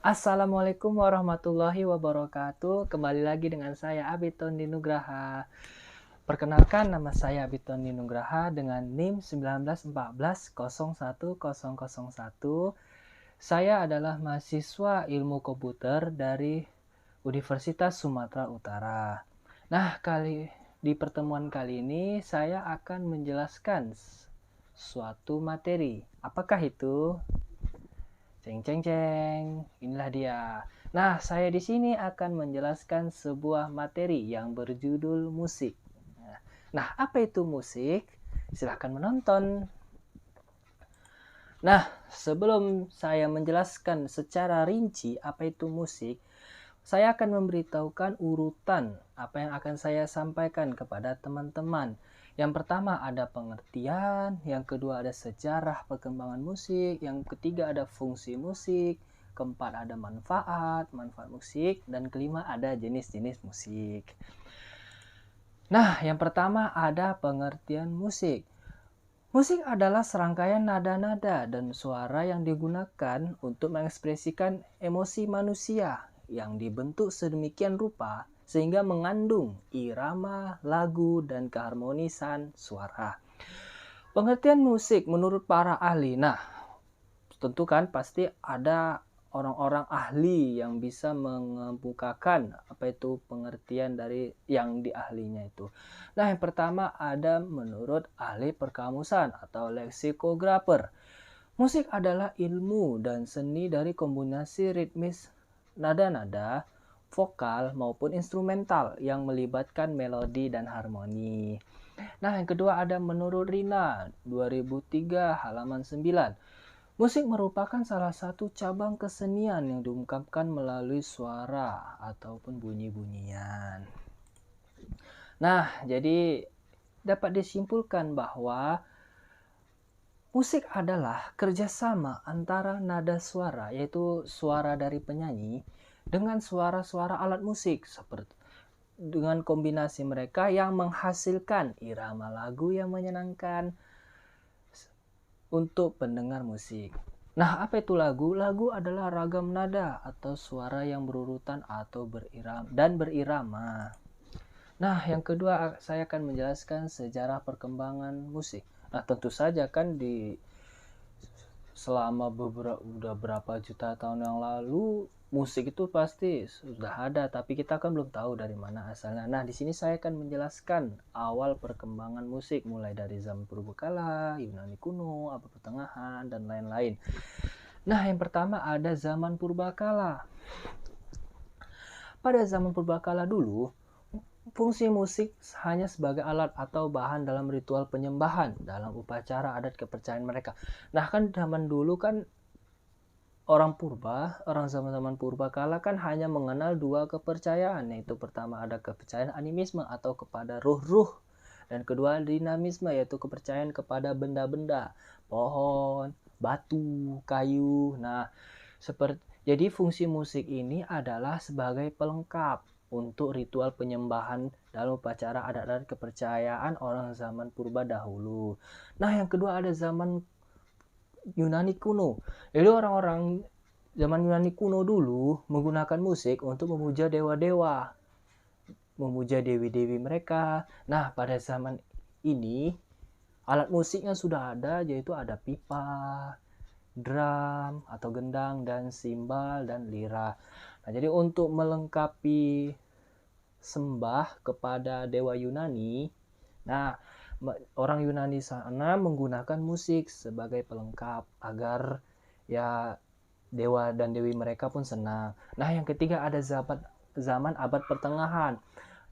Assalamualaikum warahmatullahi wabarakatuh. Kembali lagi dengan saya Abiton Dinugraha. Perkenalkan, nama saya Abiton Dinugraha dengan NIM 1914-01001. Saya adalah mahasiswa ilmu komputer dari Universitas Sumatera Utara. Nah, di pertemuan kali ini saya akan menjelaskan suatu materi. Apakah itu? Ceng ceng ceng, inilah dia. Nah, saya di sini akan menjelaskan sebuah materi yang berjudul musik. Nah, apa itu musik? Silahkan menonton. Nah, sebelum saya menjelaskan secara rinci apa itu musik, saya akan memberitahukan urutan apa yang akan saya sampaikan kepada teman-teman. Yang pertama ada pengertian, yang kedua ada sejarah perkembangan musik, yang ketiga ada fungsi musik, keempat ada manfaat musik, dan kelima ada jenis-jenis musik. Nah, yang pertama ada pengertian musik. Musik adalah serangkaian nada-nada dan suara yang digunakan untuk mengekspresikan emosi manusia yang dibentuk sedemikian rupa sehingga mengandung irama, lagu, dan keharmonisan suara. Pengertian musik menurut para ahli. Nah, tentu kan pasti ada orang-orang ahli yang bisa mengemukakan apa itu pengertian dari yang diahlinya itu. Nah, yang pertama ada menurut ahli perkamusan atau leksikografer. Musik adalah ilmu dan seni dari kombinasi ritmis nada-nada, vokal maupun instrumental yang melibatkan melodi dan harmoni. Nah, yang kedua ada menurut Rina 2003 halaman 9. Musik merupakan salah satu cabang kesenian yang diungkapkan melalui suara ataupun bunyi-bunyian. Nah, jadi dapat disimpulkan bahwa musik adalah kerjasama antara nada suara, yaitu suara dari penyanyi, dengan suara-suara alat musik, seperti dengan kombinasi mereka yang menghasilkan irama lagu yang menyenangkan untuk pendengar musik. Nah, apa itu lagu? Lagu adalah ragam nada atau suara yang berurutan atau berirama. Nah, yang kedua saya akan menjelaskan sejarah perkembangan musik. Nah, tentu saja kan selama berapa juta tahun yang lalu musik itu pasti sudah ada, tapi kita kan belum tahu dari mana asalnya. Nah, di sini saya akan menjelaskan awal perkembangan musik mulai dari zaman purbakala, Yunani kuno, abad pertengahan, dan lain-lain. Nah, yang pertama ada zaman purbakala. Pada zaman purbakala dulu, fungsi musik hanya sebagai alat atau bahan dalam ritual penyembahan dalam upacara adat kepercayaan mereka. Nah, kan zaman dulu kan orang zaman-zaman purba kala kan hanya mengenal dua kepercayaan, yaitu pertama ada kepercayaan animisme atau kepada ruh-ruh, dan kedua dinamisme, yaitu kepercayaan kepada benda-benda, pohon, batu, kayu. Nah, jadi fungsi musik ini adalah sebagai pelengkap untuk ritual penyembahan dalam upacara adat-adat kepercayaan orang zaman purba dahulu. Nah, yang kedua ada zaman Yunani kuno. Jadi orang-orang zaman Yunani kuno dulu menggunakan musik untuk memuja dewa-dewa, memuja dewi-dewi mereka. Nah, pada zaman ini alat musiknya sudah ada, yaitu ada pipa, drum atau gendang, dan simbal dan lira. Nah, jadi untuk melengkapi sembah kepada dewa Yunani, nah orang Yunani sana menggunakan musik sebagai pelengkap agar ya dewa dan dewi mereka pun senang. Nah, yang ketiga ada zaman abad pertengahan,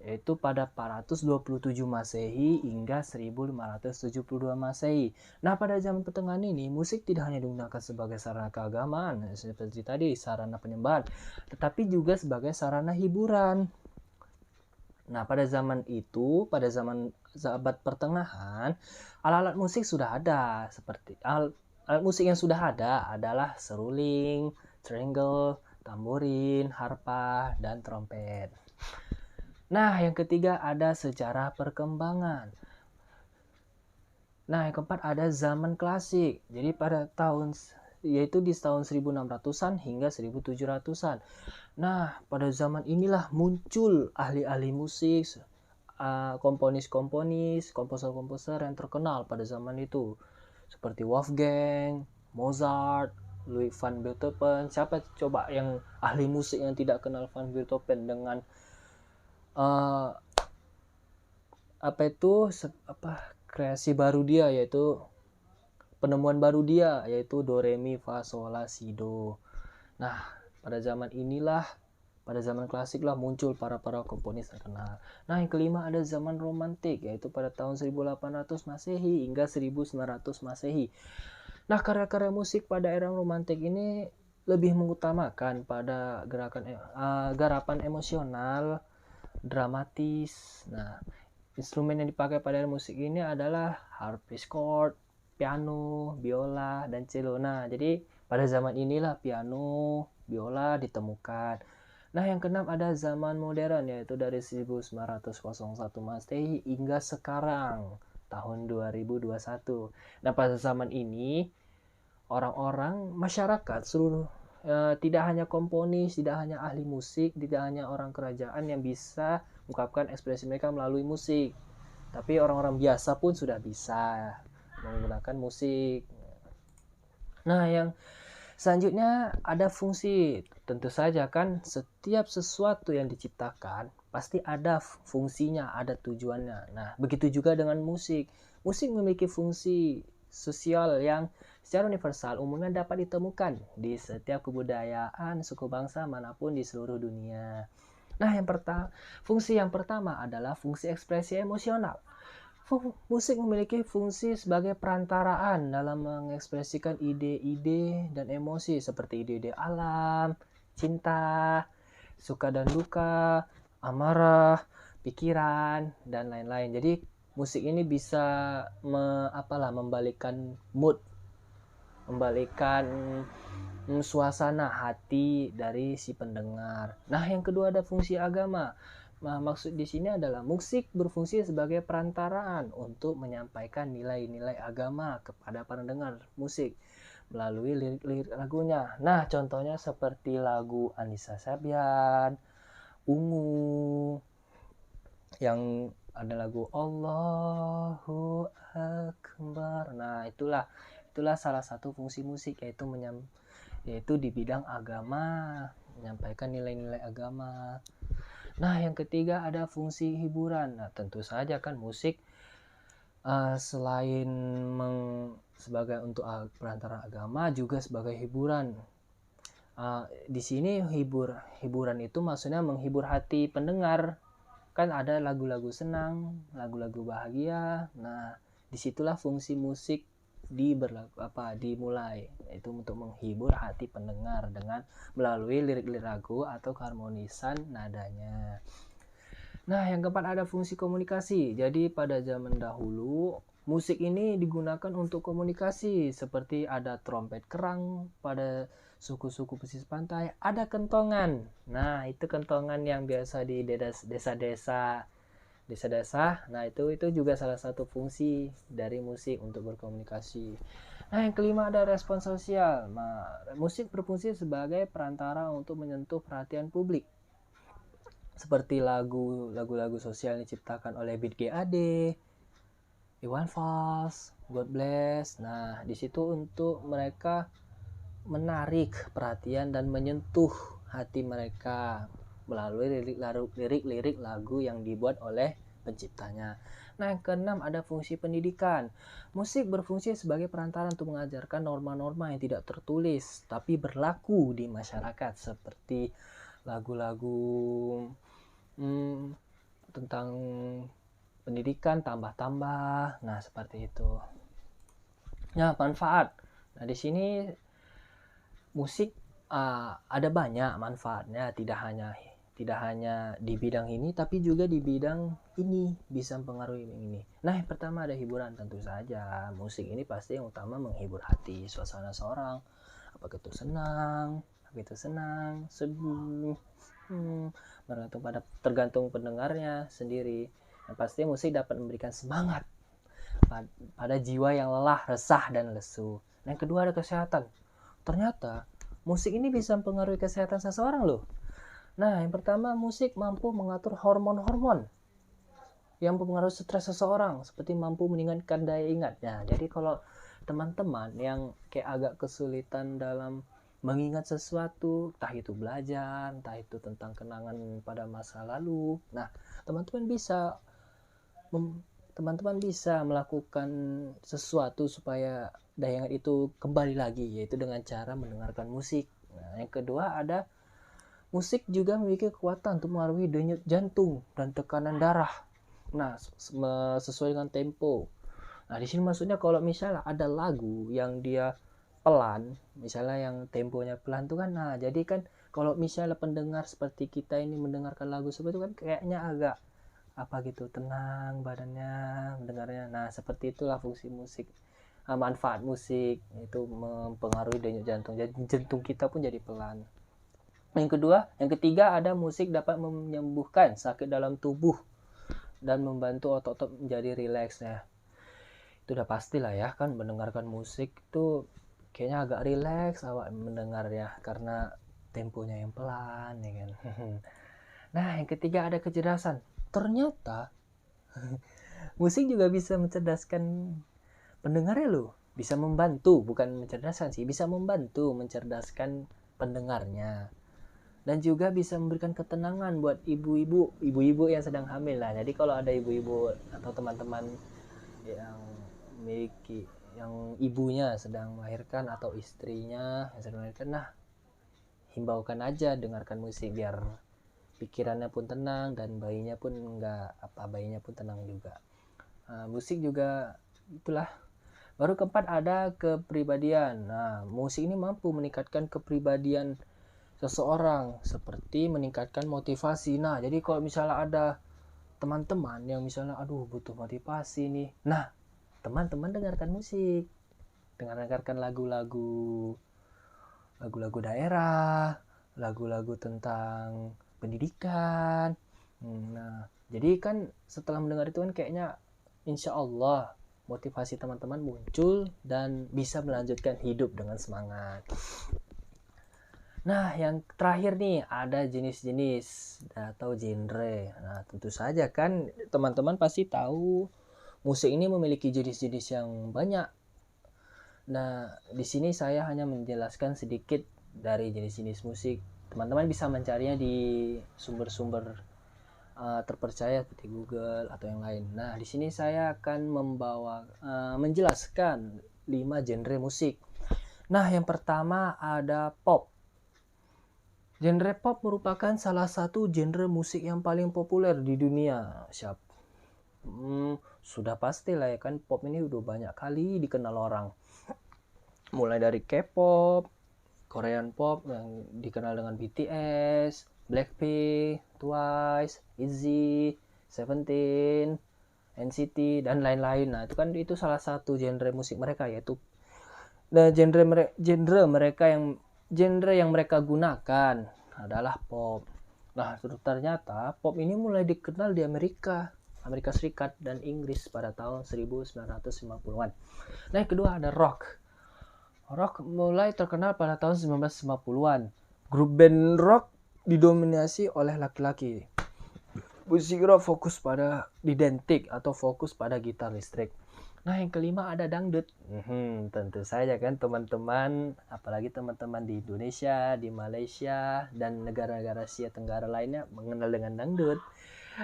yaitu pada 427 Masehi hingga 1572 Masehi. Nah, pada zaman pertengahan ini musik tidak hanya digunakan sebagai sarana keagamaan seperti tadi sarana penyembahan, tetapi juga sebagai sarana hiburan. Nah, pada zaman abad pertengahan, alat-alat musik sudah ada, seperti alat musik yang sudah ada adalah seruling, triangle, tamborin, harpa, dan trompet. Nah, yang ketiga ada sejarah perkembangan. Nah, yang keempat ada zaman klasik. Jadi pada tahun yaitu di tahun 1600-an hingga 1700-an. Nah, pada zaman inilah muncul ahli-ahli musik, komponis-komponis, komposer-komposer yang terkenal pada zaman itu, seperti Wolfgang, Mozart, Ludwig van Beethoven. Siapa coba yang ahli musik yang tidak kenal van Beethoven dengan kreasi baru dia, yaitu penemuan baru dia, yaitu do re mi fa sol la si do. Nah, pada zaman klasik lah muncul para komponis terkenal. Nah, yang kelima ada zaman romantik, yaitu pada tahun 1800 Masehi hingga 1900 Masehi. Nah, karya-karya musik pada era romantik ini lebih mengutamakan pada garapan emosional, dramatis. Nah, instrumen yang dipakai pada era musik ini adalah harpsichord, piano, biola, dan cello. Nah, jadi pada zaman inilah piano, biola ditemukan. Nah, yang keenam ada zaman modern, yaitu dari 1901 Masehi hingga sekarang, tahun 2021. Nah, pada zaman ini, masyarakat seluruh, tidak hanya komponis, tidak hanya ahli musik, tidak hanya orang kerajaan yang bisa mengungkapkan ekspresi mereka melalui musik, tapi orang-orang biasa pun sudah bisa menggunakan musik. Nah, yang selanjutnya ada fungsi. Tentu saja kan setiap sesuatu yang diciptakan pasti ada fungsinya, ada tujuannya. Nah, begitu juga dengan musik. Musik memiliki fungsi sosial yang secara universal umumnya dapat ditemukan di setiap kebudayaan, suku bangsa manapun di seluruh dunia. Nah, fungsi yang pertama adalah fungsi ekspresi emosional. Musik memiliki fungsi sebagai perantaraan dalam mengekspresikan ide-ide dan emosi seperti ide-ide alam, cinta, suka dan duka, amarah, pikiran, dan lain-lain. Jadi musik ini bisa membalikkan mood, membalikkan suasana hati dari si pendengar. Nah, yang kedua ada fungsi agama. Nah, maksud di sini adalah musik berfungsi sebagai perantaraan untuk menyampaikan nilai-nilai agama kepada pendengar musik melalui lirik-lirik lagunya. Nah, contohnya seperti lagu Anissa Sabian, Ungu, yang ada lagu Allahu Akbar. Nah, itulah salah satu fungsi musik, yaitu di bidang agama, menyampaikan nilai-nilai agama. Nah, yang ketiga ada fungsi hiburan. Nah, tentu saja kan musik selain sebagai untuk perantara agama juga sebagai hiburan. Di sini hiburan itu maksudnya menghibur hati pendengar. Kan ada lagu-lagu senang, lagu-lagu bahagia. Nah, disitulah fungsi musik dimulai, yaitu untuk menghibur hati pendengar dengan melalui lirik-lirik lagu atau keharmonisan nadanya. Nah, yang keempat ada fungsi komunikasi. Jadi pada zaman dahulu musik ini digunakan untuk komunikasi, seperti ada trompet kerang pada suku-suku pesisir pantai, ada kentongan. Nah, itu kentongan yang biasa di desa-desa. Nah, itu juga salah satu fungsi dari musik untuk berkomunikasi. Nah, yang kelima ada respon sosial. Nah, musik berfungsi sebagai perantara untuk menyentuh perhatian publik, seperti lagu-lagu sosial yang diciptakan oleh Beat GAD, Iwan Fals, God Bless. Nah, di situ untuk mereka menarik perhatian dan menyentuh hati mereka melalui lirik-lirik lagu yang dibuat oleh penciptanya. Nah, yang keenam ada fungsi pendidikan. Musik berfungsi sebagai perantara untuk mengajarkan norma-norma yang tidak tertulis tapi berlaku di masyarakat, seperti lagu-lagu tentang pendidikan tambah-tambah. Nah, seperti itu. Nah, manfaat. Nah, di sini musik ada banyak manfaatnya, tidak hanya di bidang ini, tapi juga di bidang ini bisa mempengaruhi ini. Nah, yang pertama ada hiburan. Tentu saja musik ini pasti yang utama menghibur hati, suasana seorang, apakah itu senang, sedih, tergantung pendengarnya sendiri. Yang pasti musik dapat memberikan semangat pada jiwa yang lelah, resah, dan lesu. Yang kedua ada kesehatan. ternyata musik ini bisa mempengaruhi kesehatan seseorang loh. Nah, yang pertama, musik mampu mengatur hormon-hormon yang mempengaruhi stres seseorang, seperti mampu meningkatkan daya ingat. Nah, jadi kalau teman-teman yang kayak agak kesulitan dalam mengingat sesuatu, entah itu belajar, entah itu tentang kenangan pada masa lalu, nah teman-teman bisa teman-teman bisa melakukan sesuatu supaya daya ingat itu kembali lagi, yaitu dengan cara mendengarkan musik. Nah, yang kedua ada musik juga memiliki kekuatan untuk mengaruhi denyut jantung dan tekanan darah. Nah, sesuai dengan tempo. Nah, di sini maksudnya kalau misalnya ada lagu yang dia pelan, misalnya yang temponya pelan tuh kan, nah jadi kan kalau misalnya pendengar seperti kita ini mendengarkan lagu seperti itu kan kayaknya agak apa gitu, tenang badannya mendengarnya. Nah, seperti itulah fungsi musik. Manfaat musik itu mempengaruhi denyut jantung. Jadi jantung kita pun jadi pelan. Yang ketiga ada musik dapat menyembuhkan sakit dalam tubuh dan membantu otot-otot menjadi rileks ya. Itu udah pastilah ya kan, mendengarkan musik itu kayaknya agak rileks awak mendengar ya, karena temponya yang pelan ya kan. Nah, yang ketiga ada kecerdasan. Ternyata musik juga bisa mencerdaskan pendengarnya loh. Bisa membantu, bukan mencerdaskan sih, bisa membantu mencerdaskan pendengarnya. Dan juga bisa memberikan ketenangan buat ibu-ibu yang sedang hamil lah. Jadi kalau ada ibu-ibu atau teman-teman yang memiliki yang ibunya sedang melahirkan atau istrinya yang sedang melahirkan, nah himbaukan aja dengarkan musik biar pikirannya pun tenang dan bayinya pun tenang juga. Musik juga itulah. Baru keempat ada kepribadian. Nah, musik ini mampu meningkatkan kepribadian seseorang, seperti meningkatkan motivasi. Nah, jadi kalau misalnya ada teman-teman yang misalnya aduh butuh motivasi nih, nah teman-teman dengarkan musik, dengarkan lagu-lagu daerah, lagu-lagu tentang pendidikan. Nah, jadi kan setelah mendengar itu kan kayaknya insya Allah motivasi teman-teman muncul dan bisa melanjutkan hidup dengan semangat. Nah, yang terakhir nih ada jenis-jenis atau genre. Nah, tentu saja kan teman-teman pasti tahu musik ini memiliki jenis-jenis yang banyak. Nah, di sini saya hanya menjelaskan sedikit dari jenis-jenis musik. Teman-teman bisa mencarinya di sumber-sumber terpercaya seperti Google atau yang lain. Nah, di sini saya akan menjelaskan 5 genre musik. Nah, yang pertama ada pop. Genre pop merupakan salah satu genre musik yang paling populer di dunia. Sudah pasti lah ya kan, pop ini udah banyak kali dikenal orang. Mulai dari K-pop, Korean pop yang dikenal dengan BTS, Blackpink, Twice, ITZY, Seventeen, NCT dan lain-lain. Nah, itu salah satu genre musik mereka, yaitu genre yang mereka gunakan adalah pop. Nah, ternyata pop ini mulai dikenal di Amerika Serikat dan Inggris pada tahun 1950-an. Nah, yang kedua ada rock. Rock mulai terkenal pada tahun 1950-an. Grup band rock didominasi oleh laki-laki. Musik rock fokus pada identik atau fokus pada gitar listrik. Nah, yang kelima ada dangdut. Tentu saja kan teman-teman, apalagi teman-teman di Indonesia, di Malaysia, dan negara-negara Asia Tenggara lainnya mengenal dengan dangdut.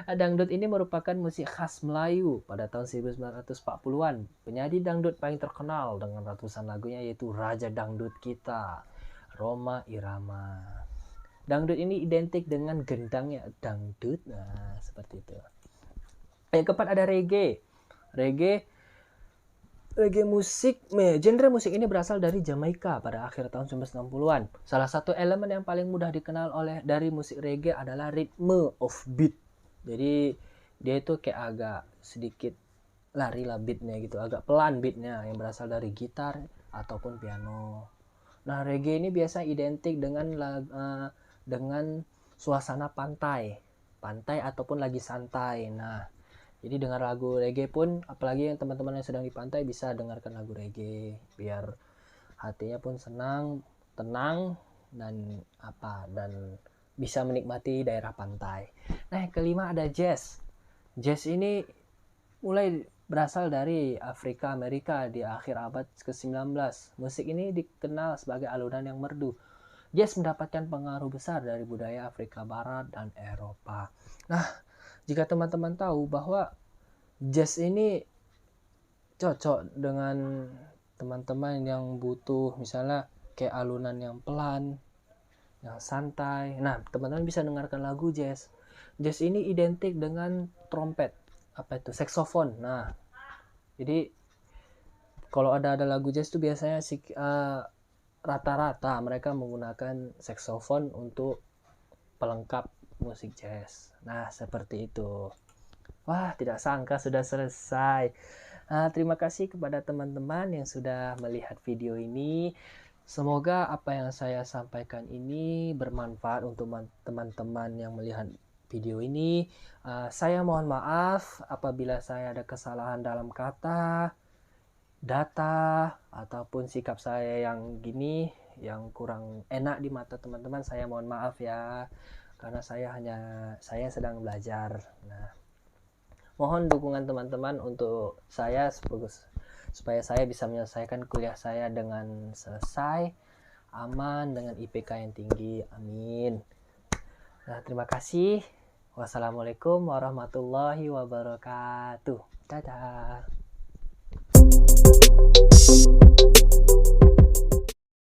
Dangdut ini merupakan musik khas Melayu pada tahun 1940-an. Penyanyi dangdut paling terkenal dengan ratusan lagunya yaitu Raja Dangdut kita, Rhoma Irama. Dangdut ini identik dengan gendangnya dangdut. Nah, seperti itu. Yang keempat ada reggae. Genre musik ini berasal dari Jamaika pada akhir tahun 1960-an. Salah satu elemen yang paling mudah dikenal dari musik reggae adalah ritme of beat. Jadi dia itu kayak agak sedikit lari lah beatnya gitu, agak pelan beatnya yang berasal dari gitar ataupun piano. Nah, reggae ini biasa identik dengan suasana pantai ataupun lagi santai. Nah, jadi dengar lagu reggae pun, apalagi yang teman-teman yang sedang di pantai bisa dengarkan lagu reggae biar hatinya pun senang, tenang, dan bisa menikmati daerah pantai. Nah, yang kelima ada jazz. Jazz ini mulai berasal dari Afrika Amerika di akhir abad ke-19. Musik ini dikenal sebagai alunan yang merdu. Jazz mendapatkan pengaruh besar dari budaya Afrika Barat dan Eropa. Nah, jika teman-teman tahu bahwa jazz ini cocok dengan teman-teman yang butuh misalnya kayak alunan yang pelan, yang santai. Nah, teman-teman bisa dengarkan lagu jazz. Jazz ini identik dengan trompet, saksofon. Nah, jadi kalau ada lagu jazz itu biasanya rata-rata mereka menggunakan saksofon untuk pelengkap musik jazz. Nah, seperti itu. Wah, tidak sangka sudah selesai. Terima kasih kepada teman-teman yang sudah melihat video ini. Semoga apa yang saya sampaikan ini bermanfaat untuk teman-teman yang melihat video ini. Saya mohon maaf apabila saya ada kesalahan dalam kata, data, ataupun sikap saya yang yang kurang enak di mata teman-teman. Saya mohon maaf ya, karena saya sedang belajar. Nah, mohon dukungan teman-teman untuk saya supaya saya bisa menyelesaikan kuliah saya dengan selesai, aman, dengan IPK yang tinggi. Amin. Nah, terima kasih. Wassalamualaikum warahmatullahi wabarakatuh. Dadah.